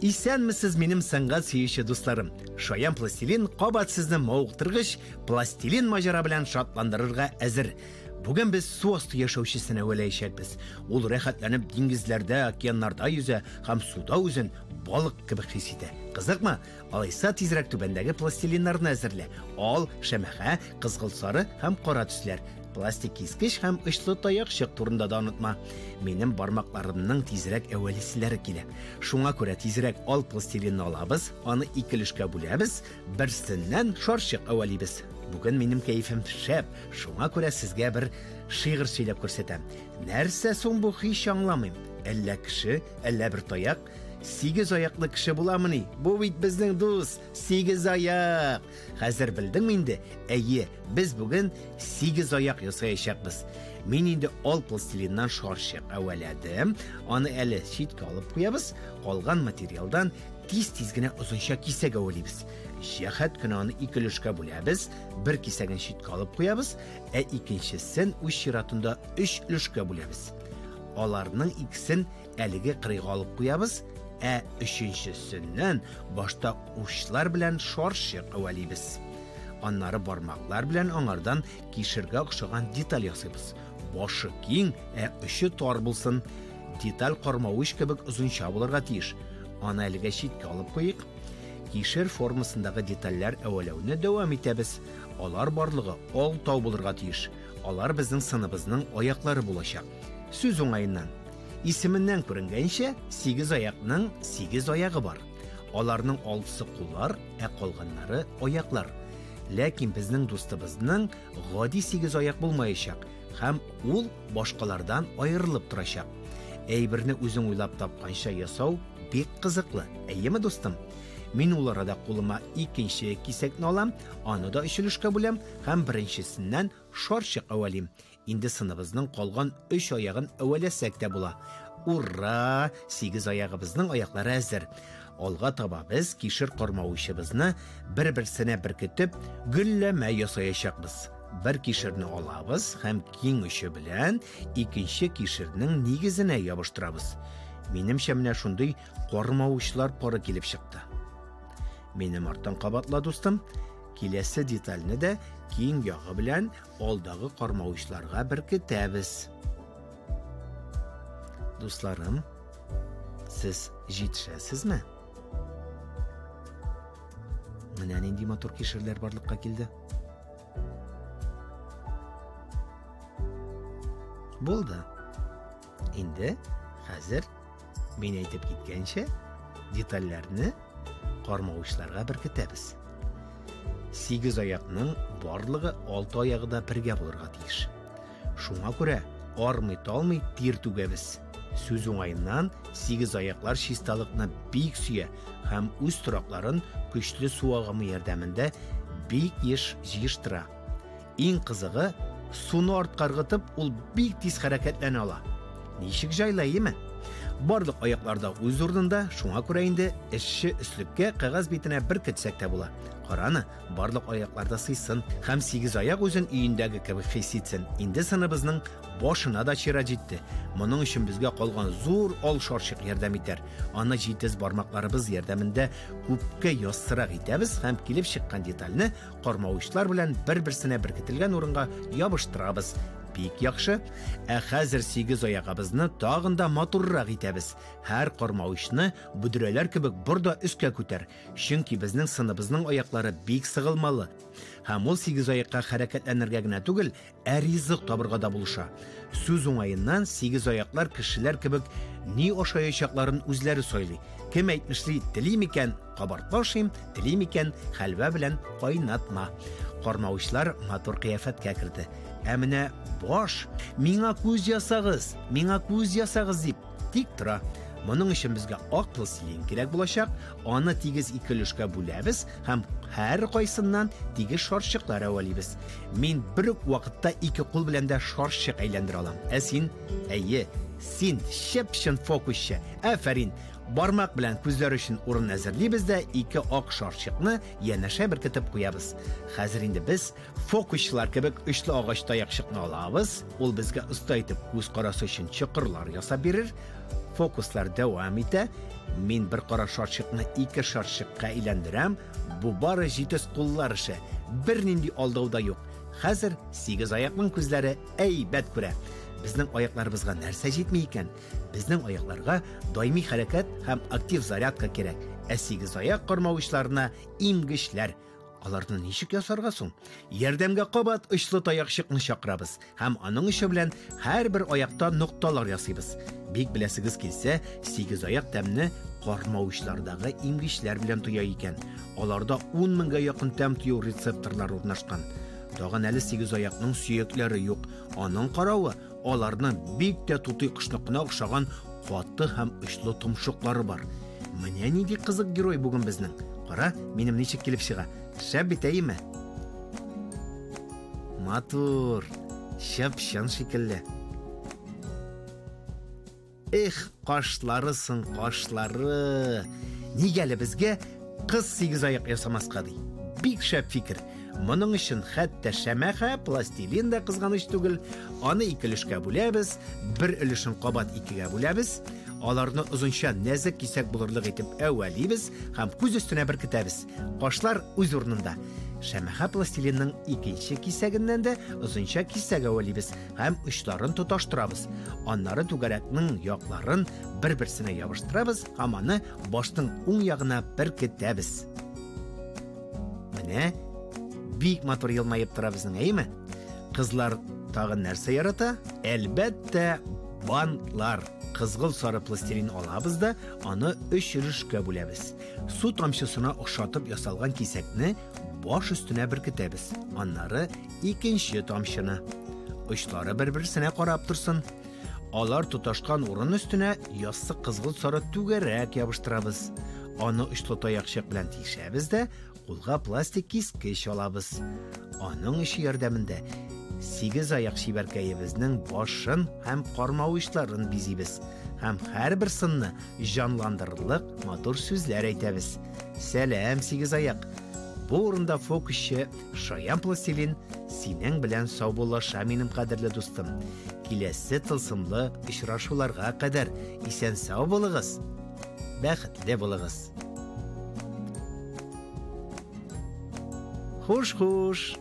Исәнмесез минем сәнгать сөюче дусларым. Шаян пластилин кабат сезне мавыктыргыч пластилин маҗара белән шатландырырга әзер. Бүген без су асты яшәүчесен әвәләячәкбез. Ул рәхәтләнеп диңгезләрдә, океаннарда yüзә һәм суда үзен балык кебек хис итә. Кызыкмы? Алайса тизрәк түбәндәге пластилиннарны әзерлә. Ал, шәмәхә, кызгылт сары һәм кара төсләр. Пластик кискеч һәм очлы таякчык турында да онытма. Минем бармакларымның тизрәк әвәлиселәре килә. Шуңа күрә тизрәк ал пластилинны алабыз, аны ике өлешкә бүләбез, берсеннән шарчык әвәлибез. Бүген минем кәефем шәп, шуңа күрә сезгә бер шигырь сөйләп күрсәтәм. Нәрсә соң бу һич аңламыйм. Әллә кеше, әллә бер таяк. 8 аяклы кеше буламыни? Бу бит безнең дус, 8 аяк. Хәзер белдеңме инде? Әйе, без бүген 8 аяк ясаячакбыз. Мин инде ал пластилиннан шарчык әвәләдем. Аны әле читкә алып куябыз. Калган материалдан тиз-тиз генә озынча кисәк әвәлибез. Җәһәт кенә аны ике өлешкә бүләбез, бер кисәген читкә алып куябыз, икенчесен үз чиратында 3 өлешкә бүләбез. Аларның икесен әлеге кырыйга алып куябыз, өченчесеннән башта учлар белән шарчык әвәлибез. Аннары бармаклар белән аңардан кишергә охшаган деталь ясыйбыз. Башы киң, очы тар булсын. Деталь кармавыч кебек озынча булырга тиеш. Аны әлегә читкә алып куйык. Кишер формасындагы детальләр әвәләүне дәвам итәбез. Алар барлыгы 6 булырга тиеш. Алар безнең сыныбызның аяклары булачак. Сүз уңаеннан. Исеменнән күренгәнчә, 8 аякның 8 аягы бар. Аларның 6-сы куллар, калганнары аяклар. Ләкин безнең дустыбызның гади 8 аяк булмаячак һәм ул башкалардан аерылып торачак. Әйберне үзең уйлап тапканча ясау бик кызыклы. Әйеме дустым? Мин ул арада кулыма икенче кисәкне алам, аны да 3 өлешкә бүләм һәм беренчесеннән шарчык әвәлим. Инде сыныбызның калган 3 аягын әвәләсәк тә була. Ура! 8 аягыбызның аяклары әзер. Алга таба без кишер кармавычыбызны бер-берсенә беркетеп гөлләмә ясаячакбыз. Бер кишерне алабыз һәм киң очы белән икенче кишернең нигезенә ябыштырабыз. Минемчә менә шундый кармавычлар пары килеп чыкты. Минем арттан кабатла дустым, киләсе детальне дә киң ягы белән алдагы кармавычларга беркетәбез. Дусларым, сез җитешәсезме? Менә нинди матур кишерләр барлыкка килде. Булды. Инде хәзер мин әйтеп киткәнчә детальләрне кармавычларга беркетәбез. 8 аякның барлыгы 6 аягы да бергә булырга тиеш. Шуңа күрә армый-талмый тир түгәбез. Сүз уңаеннан 8 аяклар чисталыкны бик сөя һәм үз торакларын көчле су агымы ярдәмендә бик еш җыештыра. Иң кызыгы, суны артка ыргытып, ул бик тиз хәрәкәтләнә ала. Ничек җайлайымы? Барлык аякларда үз урынында, шуңа күрә инде эшче өслеккә кагаз битенә беркетсәк тә була. Караны, барлык аякларда сыйсын һәм 8 аяк үзен өендәге кебек хис итсен. Инде сыныбызның башына да чира җитте. Моның өчен безгә калган зур ал шарчык ярдәм итәр. Аны җитез бармакларыбыз ярдәмендә күпкә яссырак итәбез һәм килеп чыккан детальне кармавычлар белән бер-берсенә беркетелгән урынга ябыштырабыз. Бик яхшы. Хәзер 8 аягыбызны тагын да матуррак итәбез. Һәр кармавычны бүдрәләр кебек борда өскә күтәр. Чөнки безнең сыныбызның аяклары бик сыгылмалы. Һәм ул 8 аякка хәрәкәтләнергә генә түгел, ризык табырга да булыша. Сүз уңаеннан 8 аяклар кешеләр кебек ни ашаячакларын үзләре сайлый. Кем әйтмешли, тели микән кабартма ашыйм, тели микән хәлвә белән кайнатма. Кармавычлар матур кыяфәткә керде. Менә баш, миңа күз ясагыз дип тик тора. Моның өчен безгә ак пластилин кирәк булачак. Аны тигез ике өлешкә бүләбез һәм һәр кайсыннан тигез шарчыклар әвәлибез. Мин бер үк вакытта ике кул белән дә шарчык әйләндерә алам. Син, әйе, син шәпшен фокусчы. Афәрин. Бармак белән күзләр өчен урын әзерлибез дә ике ак шарчыкны янәшә беркетеп куябыз. Хәзер инде без фокусчылар кебек өчле агач таякчыкны алабыз. Ул безгә оста итеп күз карасы өчен чокырлар ясап бирер. Фокуслар дәвам итә. Мин бер кара шарчыкны ике шарчыкка әйләндерәм. Бу бары җитез куллар эше. Бернинди алдау да юк. Хәзер 8 аякның күзләре әйбәт күрә. Безнең аякларыбызга нәрсә җитми икән? Безнең аякларга даими хәрәкәт һәм актив зарядка кирәк. Ә 8 аяк кармавычларына имгечләр. Аларны ничек ясарга соң? Ярдәмгә кабат очлы таякчыкны чакырабыз һәм аның эше белән һәрбер аякта нокталар ясыйбыз. Бик беләсегез килсә, 8 аяк тәмне кармавычлардагы имгечләр белән туя икән. Аларда 10 меңгә якын тәм тую рецепторлар урнашкан. Тагын әле 8 аякның сөякләре юк. Аның каравы, аларны бик тә тутый кышныкына охшаган каты һәм очлы томшыклары бар. Менә нинди кызык герой бүген безнең. Кара, минем ничек килеп чыга. Шәп бит әйме? Матур, шәп-шән шикелле. Эх, кашларысын, кашлары. Нигәле безгә кыз 8 аяк ясамаска ди. Бик шәп фикер. Моның өчен хәтта шәмәхә, пластилин да кызганыч түгел. Аны ике өлешкә бүләбез, бер өлешен кабат икегә бүләбез. Аларны озынча нәзек кисәк булырлык итеп әвәлибез һәм күз өстенә беркетәбез. Кашлар үз урынында. Шәмәхә пластилинның икенче кисәгеннән дә озынча кисәк әвәлибез һәм очларын тоташтырабыз. Аннары түгәрәкнең якларын бер-берсенә ябыштырабыз һәм аны башның уң ягына беркетәбез. Менә бик матур елмаеп тора безнең, әйме? Кызлар тагын нәрсә ярата? Әлбәттә, бантлар. Кызгыл сары пластилин алабыз да, аны 3 өлешкә бүләбез. Су тамчысына охшатып ясалган кисәкне баш өстенә беркетәбез. Аннары икенче тамчыны. Очлары бер-берсенә карап торсын. Алар тоташкан урын өстенә яссы кызгыл сары түгәрәк ябыштырабыз. Аны очлы таякчык белән тишәбез дә, кулга пластик кискеч алабыз. Аның эше ярдәмендә 8 аяк шибәркәебезнең башын һәм кармавычларын бизибез. Һәм һәрбер сынны җанландырырлык матур сүзләр әйтәбез. Сәлам 8 аяк. Бу урында фокусчы Шаян пластилин синең белән сау булаша, минем кадерле дустым. Киләсе тылсымлы очрашуларга кадәр исән сау булыгыз. Бәхетле булыгыз. Хуш-хуш.